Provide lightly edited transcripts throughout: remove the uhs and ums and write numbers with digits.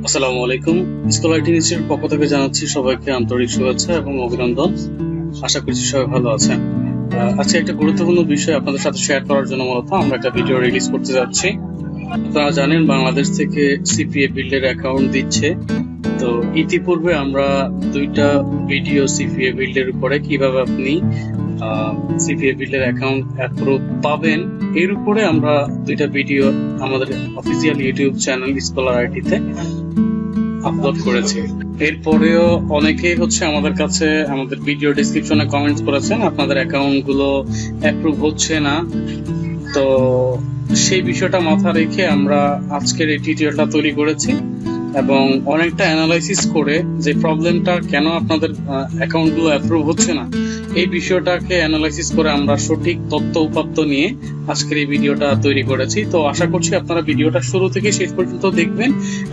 আসসালামু আলাইকুম। স্কলার ইনস্টিটিউটের পক্ষ থেকে জানাচ্ছি সবাইকে আন্তরিক শুভেচ্ছা এবং অভিনন্দন। আশা করছি সবাই ভালো আছেন। আজকে একটা গুরুত্বপূর্ণ বিষয় আপনাদের সাথে শেয়ার করার জন্য মূলত আমরা একটা ভিডিও রিলিজ করতে যাচ্ছি। আপনারা জানেন বাংলাদেশ থেকে সিপিএ বিল্ডের অ্যাকাউন্ট দিচ্ছে। তো ইতিপূর্বে আমরা দুইটা ভিডিও সিপিএ বিল্ডের উপরে কিভাবে আপনি সিপিএ বিল্ডের অ্যাকাউন্ট অ্যাপ্রুভ পাবেন এর উপরে আমরা দুইটা ভিডিও আমাদের অফিসিয়াল ইউটিউব চ্যানেল স্কলার আইটিতে আপলোড করেছি। এরপরেও অনেকেই আমাদের কাছে আমাদের ভিডিও ডেসক্রিপশনে কমেন্টস করেছেন আপনাদের অ্যাকাউন্ট গুলো অ্যাপ্রুভ হচ্ছে না। তো সেই বিষয়টা মাথায় রেখে আমরা আজকের এই টিউটোরিয়ালটা তৈরি করেছি এবং অনেকটা অ্যানালাইসিস করে যে প্রবলেমটা কেন আপনাদের অ্যাকাউন্ট গুলো অ্যাপ্রুভ হচ্ছে না এই বিষয়টাকে অ্যানালাইসিস করে আমরা সঠিক তথ্য উপাত্ত নিয়ে আজকের এই ভিডিওটা তৈরি করেছি। তো আশা করছি আপনারা ভিডিওটা শুরু থেকে শেষ পর্যন্ত দেখবেন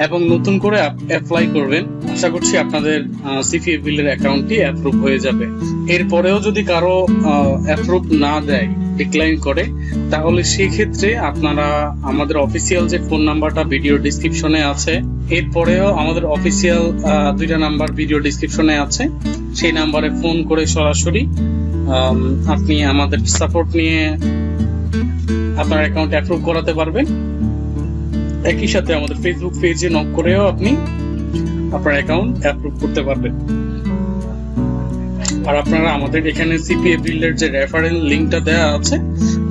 এবং নতুন করে অ্যাপ্লাই করবেন। আশা করছি আপনাদের সিপিএ বিল্ডের অ্যাকাউন্টটি অ্যাপ্রুভ হয়ে যাবে। এরপরেও যদি কারো অ্যাপ্রুভ না দেয়, ডিক্লাইন করে, তাহলে সেই ক্ষেত্রে আপনারা আমাদের অফিসিয়াল যে ফোন নাম্বারটা ভিডিও ডেসক্রিপশনে আছে, এরপরেও আমাদের অফিসিয়াল দুইটা নাম্বার ভিডিও ডেসক্রিপশনে আছে, সেই নাম্বারে ফোন করে সরাসরি আপনি আমাদের সাপোর্ট নিয়ে আপনার অ্যাকাউন্ট অ্যাপ্রুভ করাতে পারবেন। একই সাথে আমাদের ফেসবুক পেজে নক করেও আপনি আপনার অ্যাকাউন্ট অ্যাপ্রুভ করতে পারবেন। আর আপনারা আমাদের এখানে সিপিএ বিল্ডের যে রেফারেন্স লিংকটা দেওয়া আছে,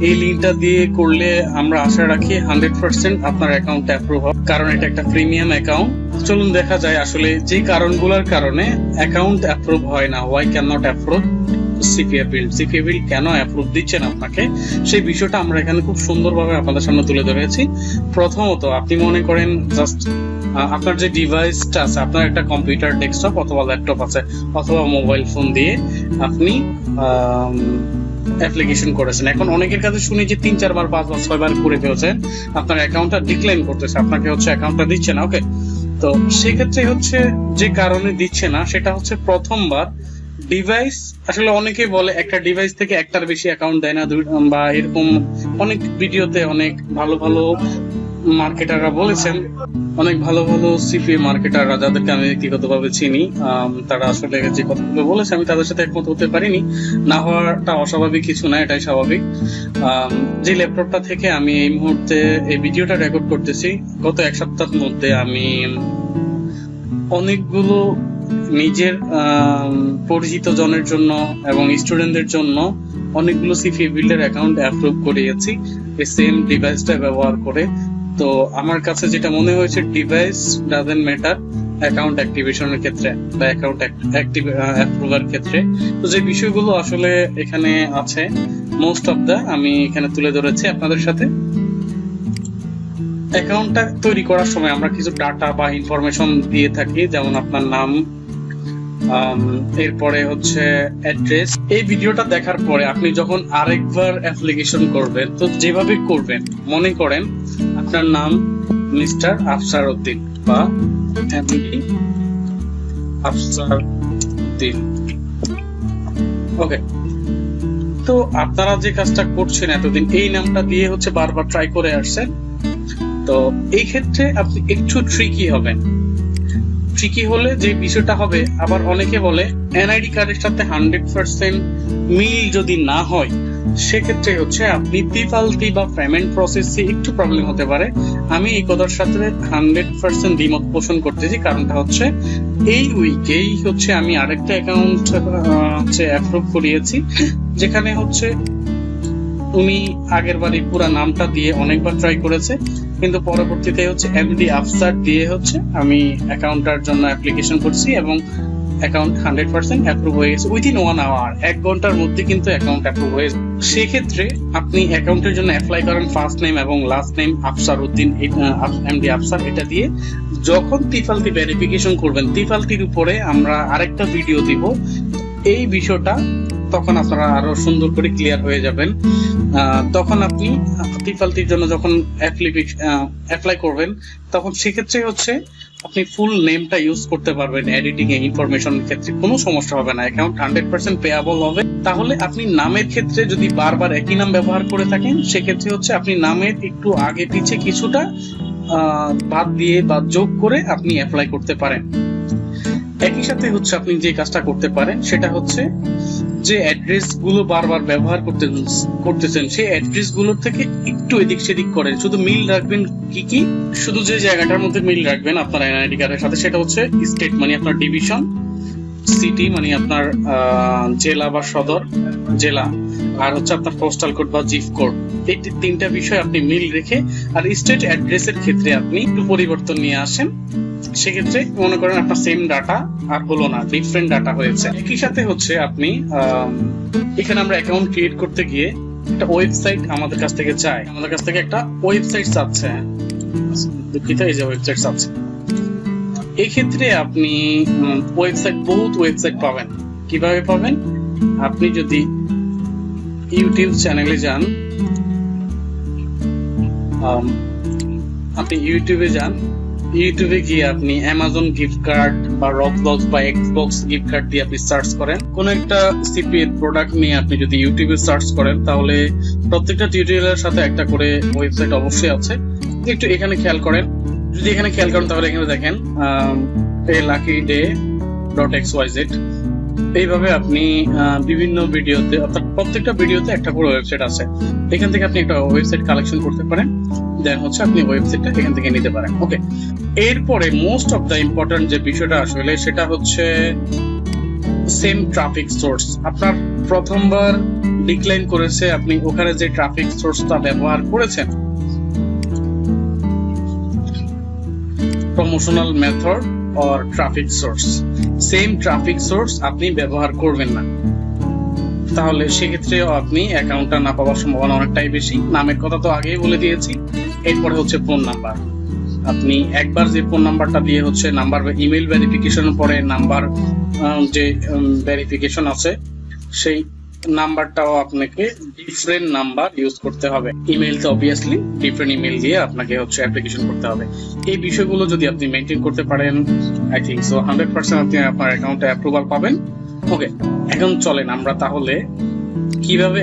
এই লিংকটা দিয়ে করলে আমরা আশা রাখি 100% আপনার অ্যাকাউন্ট অ্যাপ্রুভ হবে, কারণ এটা একটা প্রিমিয়াম অ্যাকাউন্ট। চলুন দেখা যায় আসলে যে কারণগুলোর কারণে অ্যাকাউন্ট অ্যাপ্রুভ হয় না, why can not approve CPA build কেন অ্যাপ্রুভ দিচ্ছেন আপনাকে, সেই বিষয়টা আমরা এখানে খুব সুন্দরভাবে আপনাদের সামনে তুলে ধরেছি। প্রথমত আপনি মনে করেন জাস্ট আপনার যে ডিভাইসটা আছে, আপনার একটা কম্পিউটার, ডেস্কটপ অথবা ল্যাপটপ আছে অথবা মোবাইল ফোন দিয়ে আপনি অ্যাপ্লিকেশন করেছেন। এখন অনেকের কাছে শুনি যে 3-4 বার 5 বার 6 বার করে ফেলছেন, আপনার অ্যাকাউন্টটা ডিক্লাইন করতেছে, আপনাকে অ্যাকাউন্টটা দিচ্ছে না। ওকে, তো সেক্ষেত্রে যে কারণে দিচ্ছে না সেটা প্রথমবার ডিভাইস। আসলে অনেকেই বলে একটা ডিভাইস থেকে একটার বেশি অ্যাকাউন্ট দেয় না, বা এরকম অনেক ভিডিওতে অনেক ভালো ভালো মার্কেটাররা বলেছেন, অনেক ভালো ভালো সিপিএ মার্কেটাররা যাদেরকে আমি ব্যক্তিগতভাবে চিনি, তারা আসলে যে কথাগুলো বলেছে আমি তাদের সাথে একমত হতে পারিনি। না হওয়াটা অস্বাভাবিক কিছু না, এটাই স্বাভাবিক। যে ল্যাপটপটা থেকে আমি এই মুহূর্তে এই ভিডিওটা রেকর্ড করতেছি, গত 1 সপ্তাহের মধ্যে আমি অনেকগুলো নিজের পরিচিত জনের জন্য এবং স্টুডেন্টদের জন্য অনেকগুলো সিপিএ বিল্ডের অ্যাকাউন্ট অ্যাপ্রুভ করিয়েছি এই সেম ডিভাইসটা ব্যবহার করে। তো আমার কাছে যেটা মনে হয়েছে, ডিভাইস ডাজন্ট ম্যাটার অ্যাকাউন্ট অ্যাক্টিভেশনের ক্ষেত্রে বা অ্যাকাউন্ট অ্যাপ্রুভার ক্ষেত্রে। তো যে বিষয়গুলো আসলে এখানে আছে মোস্ট অফ আমি এখানে তুলে ধরেছি আপনাদের সাথে। অ্যাকাউন্টটা তৈরি করার সময় আমরা কিছু ডাটা বা ইনফরমেশন দিয়ে থাকি, যেমন আপনার নাম, এরপরে অ্যাড্রেস। এই ভিডিওটা দেখার পরে আপনি যখন আরেকবার অ্যাপ্লিকেশন করবেন, তো যেভাবে করবেন, মনে করেন আপনার নাম মিস্টার আফসার উদ্দিন বা এমডি আফসার উদ্দিন। ওকে, তো আপনারা যে কাজটা করছেন এতদিন এই নামটা দিয়ে বারবার ট্রাই করে আসছেন। তো এই ক্ষেত্রে আপনি একটু ট্রিকি হবেন। ট্রিকি হলে যে বিষয়টা হবে, আবার অনেকে বলে এনআইডি কার্ডের সাথে 100% মিল যদি না হয়, সেক্ষেত্রে আপনি ত্রিপালতি বা পেমেন্ট প্রসেসে একটু প্রবলেম হতে পারে। আমি এই কথার সাথে 100% দ্বিমত পোষণ করতেছি। কারণটা এই উইকেই আমি আরেকটা অ্যাকাউন্ট অ্যাপ্রুভ করিয়েছি, যেখানে উনি আগের বারই পুরা নামটা দিয়ে অনেকবার ট্রাই করেছে, কিন্তু পরবর্তীতে এমডি আফসার দিয়ে আমি অ্যাকাউন্টটার জন্য অ্যাপ্লিকেশন করছি এবং অ্যাকাউন্ট 100% অ্যাপ্রুভ হয়ে গেছে উইদিন 1 আওয়ার। 1 ঘন্টার মধ্যে কিন্তু অ্যাকাউন্ট অ্যাপ্রুভ হয়ে গেছে। সেক্ষেত্রে আপনি অ্যাকাউন্টের জন্য অ্যাপ্লাই করেন ফার্স্ট নেম এবং last name Afsar Uddin, MD Afsar, এটা দিয়ে যখন ত্রিপালতি ভেরিফিকেশন করবেন, ত্রিপালতির উপরে আমরা আরেকটা ভিডিও দিব, এই বিষয়টা তখন আপনারা আরো সুন্দর করে ক্লিয়ার হয়ে যাবেন। তখন আপনি ত্রিপালতির জন্য যখন অ্যাপ্লাই করবেন, তখন সেক্ষেত্রে আপনি ফুল নেমটা ইউজ করতে পারবেন। এডিটিং এ ইনফরমেশনের ক্ষেত্রে কোনো সমস্যা হবে না, অ্যাকাউন্ট 100% পেয়াবল হবে। তাহলে আপনি নামের ক্ষেত্রে যদি বারবার একই নাম ব্যবহার করে থাকেন, সেক্ষেত্রে আপনি নামের একটু আগে পিছে কিছুটা বাদ দিয়ে বা যোগ করে আপনি অ্যাপ্লাই করতে পারেন। একই সাথে হচ্ছে আপনি যে কাজটা করতে পারেন সেটা হচ্ছে যে অ্যাড্রেস গুলো বারবার ব্যবহার করতেছেন সেই অ্যাড্রেস গুলোর থেকে একটু এদিক সেদিক করেন, শুধু মিল রাখবেন কি শুধু যে জায়গাটার মধ্যে মিল রাখবেন আপনার এনআইডি কার্ডের সাথে সেটা হচ্ছে স্টেট মানে আপনার ডিভিশন, সিটি মানে আপনার জেলা বা সদর জেলা, আর হচ্ছে আপনার পোস্টাল কোড বা জিপ কোড। এই তিনটা বিষয় আপনি মিল রেখে আর স্টেট অ্যাড্রেসের ক্ষেত্রে আপনি একটু পরিবর্তন নিয়ে আসেন, সেক্ষেত্রে মনে করেন আপনার সেম ডাটা আর হলো না, ডিফারেন্ট ডাটা হয়েছে। একই সাথে হচ্ছে আপনি এখানে আমরা অ্যাকাউন্ট ক্রিয়েট করতে গিয়ে একটা ওয়েবসাইট আমাদের কাছ থেকে চাই, আমাদের কাছ থেকে একটা ওয়েবসাইট চাচ্ছে, দুঃখিত এই যে ওয়েবসাইট চাচ্ছে। এই ক্ষেত্রে আপনি বহুত ওয়েবসাইট পাবেন। কিভাবে পাবেন? আপনি যদি ইউটিউব চ্যানেলে যান, আপনি ইউটিউবে গিয়ে আপনি অ্যামাজন গিফট কার্ড বা রবলক্স বা এক্সবক্স গিফট কার্ড দিয়ে আপনি সার্চ করেন, কোন একটা সিপি প্রোডাক্ট নিয়ে আপনি যদি ইউটিউবে সার্চ করেন তাহলে প্রত্যেকটা টিউটোরিয়ালের সাথে একটা করে ওয়েবসাইট অবশ্যই আছে। একটু এখানে খেয়াল করেন, যদি এখানে খেয়াল করেন তাহলে এখানে দেখেন luckyday.xyz। এইভাবে আপনি বিভিন্ন ভিডিওতে অর্থাৎ প্রত্যেকটা ভিডিওতে একটা করে ওয়েবসাইট আছে, এখান থেকে আপনি একটা ওয়েবসাইট কালেকশন করতে পারেন, দেন হচ্ছে আপনি ওয়েবসাইটটা এখান থেকে নিতে পারেন। ওকে, এরপরে মোস্ট অফ দ্য ইম্পর্টেন্ট যে বিষয়টা আসলে সেটা হচ্ছে সেম ট্রাফিক সোর্স। আপনার প্রথমবার ডিক্লাইন করেছে, আপনি ওখানে যে ট্রাফিক সোর্সটা ব্যবহার করেছেন promotional method or traffic source, same traffic source আপনি ব্যবহার করবেন না, তাহলে সেক্ষেত্রেও আপনি অ্যাকাউন্টটা না পাওয়ার সম্ভাবনা অনেকটাই বেশি। নামের কথা তো আগেই বলে দিয়েছি। এরপরে হচ্ছে ফোন নাম্বার। আপনি একবার যে ফোন নাম্বারটা দিয়ে হচ্ছে নাম্বার ইমেল ভেরিফিকেশনের পরে নাম্বার যে ভেরিফিকেশন আছে সেই নাম্বারটাও আপনাকে ডিফারেন্ট নাম্বার ইউজ করতে হবে। ইমেইলটা অবভিয়াসলি ডিফারেন্ট ইমেল দিয়ে আপনাকে হচ্ছে অ্যাপ্লিকেশন করতে হবে। এই বিষয়গুলো যদি আপনি মেইনটেইন করতে পারেন, আই থিংক সো 100% আপনি আপনার অ্যাকাউন্টে অ্যাপ্রুভাল পাবেন। ওকে, এখন চলেন আমরা তাহলে কিভাবে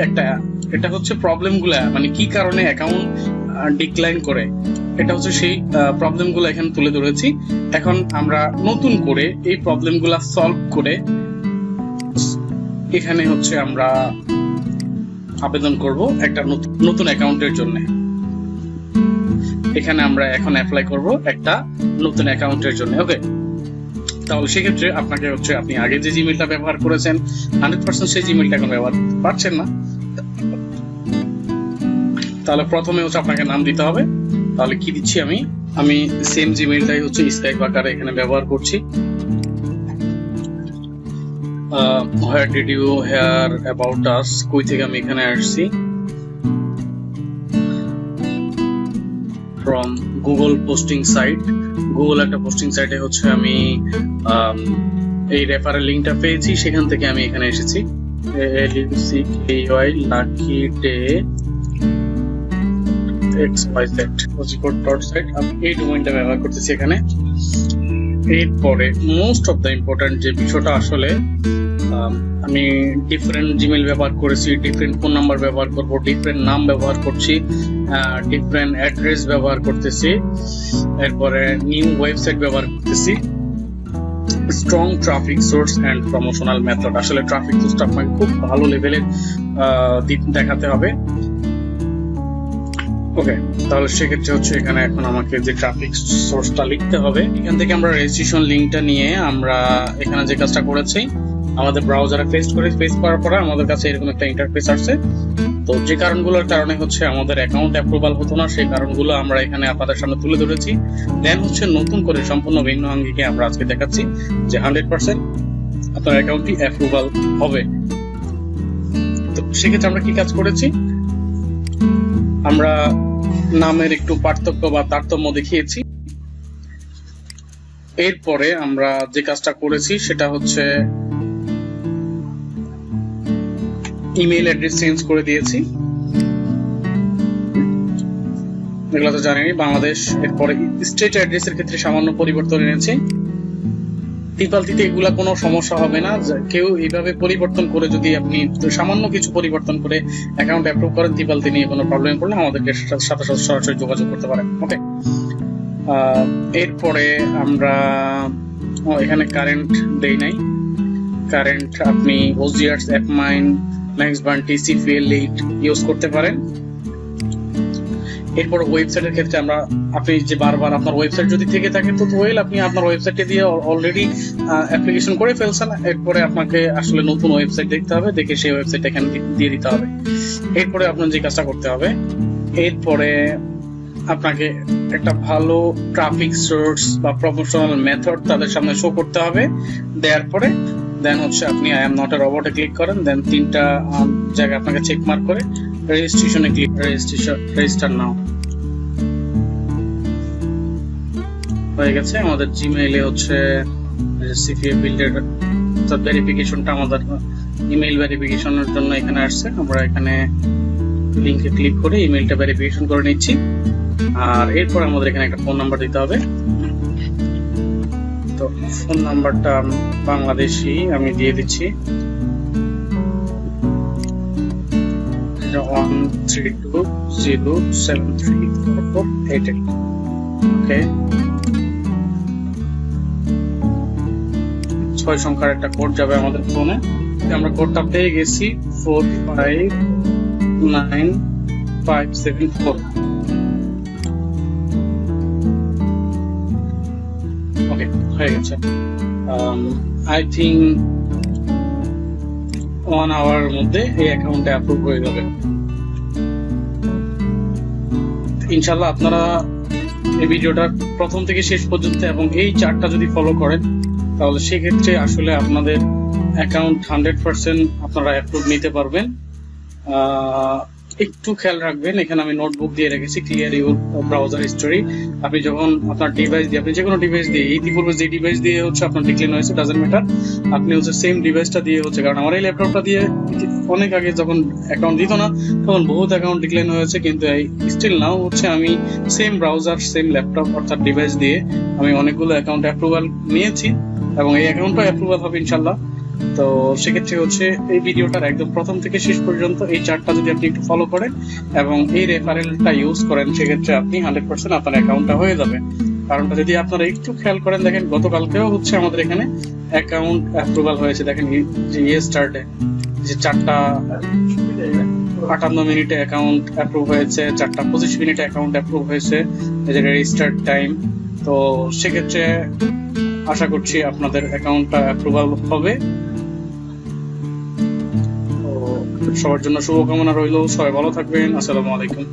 এটা হচ্ছে প্রবলেমগুলো, মানে কি কারণে অ্যাকাউন্ট ডিক্লাইন করে, এটা হচ্ছে সেই প্রবলেমগুলো এখানে তুলে ধরেছি। এখন আমরা নতুন করে এই প্রবলেমগুলো সলভ করে এখানে হচ্ছে আমরা আবেদন করব একটা নতুন অ্যাকাউন্টের জন্য। এখানে আমরা এখন অ্যাপ্লাই করব একটা নতুন অ্যাকাউন্টের জন্য। ওকে, তাহলে সেক্ষেত্রে আপনাকে হচ্ছে আপনি আগে যে জিমেইলটা ব্যবহার করেছেন 100% সেই জিমেইলটা এখন ব্যবহার পারছেন না, তাহলে প্রথমে হচ্ছে আপনাকে নাম দিতে হবে। তাহলে কি দিচ্ছি আমি সেম জিমেইলটাই হচ্ছে স্কাইপ আকারে এখানে ব্যবহার করছি। where did you hear about us, কই থেকে আমি এখানে আসছি, from Google posting site, Google একটা পোস্টিং সাইটে হচ্ছে আমি এই রেফারেল লিংকটা পেয়েছি, সেখান থেকে আমি এখানে এসেছি। luckyday.xyz আমি এই ডোমেইনটা ব্যবহার করতেছি এখানে। এরপরে মোস্ট অফ দ্য ইম্পর্টেন্ট যে বিষয়টা আসলে আমি ডিফারেন্ট জিমেইল ব্যবহার করেছি, ডিফারেন্ট ফোন নাম্বার ব্যবহার করব, ডিফারেন্ট নাম ব্যবহার করছি, ডিফারেন্ট অ্যাড্রেস ব্যবহার করতেছি, এরপরে নিউ ওয়েবসাইট ব্যবহার করতেছি, strong traffic source and promotional method. আসলে ট্রাফিক সোর্সটা আপনাকে খুব ভালো লেভেলের দেখাতে হবে। ওকে, তাহলে সেক্ষেত্রে হচ্ছে এখানে এখন আমাকে যে ট্রাফিক সোর্সটা লিখতে হবে, এখান থেকে আমরা রেজিস্ট্রেশন লিংকটা নিয়ে আমরা এখানে যে কাজটা করেছি আমাদের ব্রাউজারে পেস্ট করার পরে আমাদের কাছে এরকম একটা ইন্টারফেস আসছে। তো যে কারণগুলোর কারণে হচ্ছে আমাদের অ্যাকাউন্ট অ্যাপ্রুভাল হতো না সেই কারণগুলো আমরা এখানে আপনাদের সামনে তুলে ধরেছি। দেন হচ্ছে নতুন করে সম্পূর্ণ ভিন্ন আঙ্গিকে আমরা আজকে দেখাচ্ছি যে 100% আপনার অ্যাকাউন্টটি অ্যাপ্রুভাল হবে। তো সেক্ষেত্রে আমরা কি কাজ করেছি, আমরা নামের একটু পার্থক্য বা তারতম্য দেখিয়েছি। এরপরে আমরা যে কাজটা করেছি সেটা হচ্ছে ইমেইল অ্যাড্রেস চেঞ্জ করে দিয়েছি, এগুলো তো জানেনি বাংলাদেশ। এরপরে স্টেট অ্যাড্রেসের ক্ষেত্রে সামান্য পরিবর্তন এনেছি। ত্রিপালতিতে এগুলা কোনো সমস্যা হবে না, কেউ এইভাবে পরিবর্তন করে যদি আপনি সামান্য কিছু পরিবর্তন করে অ্যাকাউন্ট অ্যাপ্রুভ করেন ত্রিপালতি নিয়ে কোনো প্রবলেম পড়লে আমাদেরকে সাথে সরাসরি যোগাযোগ করতে পারেন। ওকে, এরপরে আমরা এখানে কারেন্ট দেই নাই, কারেন্ট আপনি ওজিআরস, অ্যাপমাইন, ম্যাক্সবার্ন, CPABuild ইউজ করতে পারেন। এরপর ওয়েবসাইটের ক্ষেত্রে আপনি যে বারবার আপনার ওয়েবসাইট যদি থেকে থাকে তো ওয়েল আপনি আপনার ওয়েবসাইটে দিয়ে অলরেডি অ্যাপ্লিকেশন করে ফেলছেন, এরপরে আপনাকে আসলে নতুন ওয়েবসাইট দেখতে হবে, দেখে সেই ওয়েবসাইট এখানে দিয়ে দিতে হবে। এরপরে আপনার যে কাজটা করতে হবে, এরপরে আপনাকে একটা ভালো ট্রাফিক সোর্স বা প্রমোশনাল মেথড তাদের সামনে শো করতে হবে। দেওয়ার পরে দেন হচ্ছে আপনি আই এম নট এ রোবটে ক্লিক করেন, দেন 3টা জায়গা আপনাকে চেক মার্ক করে রেজিস্ট্রেশনে ক্লিক, রেজিস্টার নাও হয়ে গেছে। আমাদের জিমেইলে হচ্ছে CPABuild এর ভেরিফিকেশনটা আমাদের ইমেইল ভেরিফিকেশনের জন্য এখানে আসছে। আমরা এখানে লিংকে ক্লিক করে ইমেইলটা ভেরিফিকেশন করে নিচ্ছি। আর এরপর আমাদের এখানে একটা ফোন নাম্বার দিতে হবে। তো ফোন নাম্বারটা বাংলাদেশি আমি দিয়ে দিচ্ছি, 132073448। ওকে, 6 সংখ্যার একটা কোড যাবে আমাদের ফোনে। আমরা কোডটা পেয়ে গেছি 459574। ওকে, হয়ে গেছে। আই থিঙ্ক 1 আওয়ারের মধ্যে এই অ্যাকাউন্টে অ্যাপ্রুভ হয়ে যাবে ইনশাল্লাহ। আপনারা এই ভিডিওটা প্রথম থেকে শেষ পর্যন্ত এবং এই চার্টটা যদি ফলো করেন তাহলে সেক্ষেত্রে আসলে আপনাদের অ্যাকাউন্ট 100% আপনারা অ্যাপ্রুভ নিতে পারবেন। একটু খেয়াল রাখবেন, এখানে আমি নোটবুক দিয়ে রেখেছি ক্লিয়ার ইউর ব্রাউজার হিস্টোরি। আপনি যখন আপনার ডিভাইস দিয়ে, আপনি যে কোনো ডিভাইস দিয়ে, ইতিপূর্বে যে ডিভাইস দিয়ে হচ্ছে আপনার ডিক্লেন হয়েছে ডাজন্ট ম্যাটার, আপনি হচ্ছে সেম ডিভাইসটা দিয়ে হচ্ছে, কারণ আমার এই ল্যাপটপটা দিয়ে অনেক আগে যখন অ্যাকাউন্ট দিত না তখন বহুত অ্যাকাউন্ট ডিক্লেন হয়েছে, কিন্তু স্টিল নাও হচ্ছে আমি সেম ব্রাউজার, সেম ল্যাপটপ অর্থাৎ ডিভাইস দিয়ে আমি অনেকগুলো অ্যাকাউন্ট অ্যাপ্রুভাল নিয়েছি এবং এই অ্যাকাউন্টটা অ্যাপ্রুভাল হবে ইনশাল্লাহ। তো সেক্ষেত্রে হচ্ছে এই ভিডিওটার একদম প্রথম থেকে শেষ পর্যন্ত এই চার্টটা যদি আপনি একটু ফলো করেন এবং এই রেফারেলটা ইউজ করেন সেক্ষেত্রে আপনি 100% আপনার অ্যাকাউন্টটা হয়ে যাবে। কারণটা যদি আপনারা একটু খেয়াল করেন, দেখেন গতকালকেও হচ্ছে আমাদের এখানে অ্যাকাউন্ট অ্যাপ্রুভাল হয়েছে। দেখেন যে স্টার্টে যে 4:58 মিনিটে অ্যাকাউন্ট অ্যাপ্রুভ হয়েছে, 4:25 মিনিটে অ্যাকাউন্ট অ্যাপ্রুভ হয়েছে, এই যে রেজিস্টার্ড টাইম। তো সেক্ষেত্রে আশা করছি আপনাদের অ্যাকাউন্টটা অ্যাপ্রুভাল হবে। সবার জন্য শুভকামনা রইল, সবাই ভালো থাকবেন। আসসালামু আলাইকুম।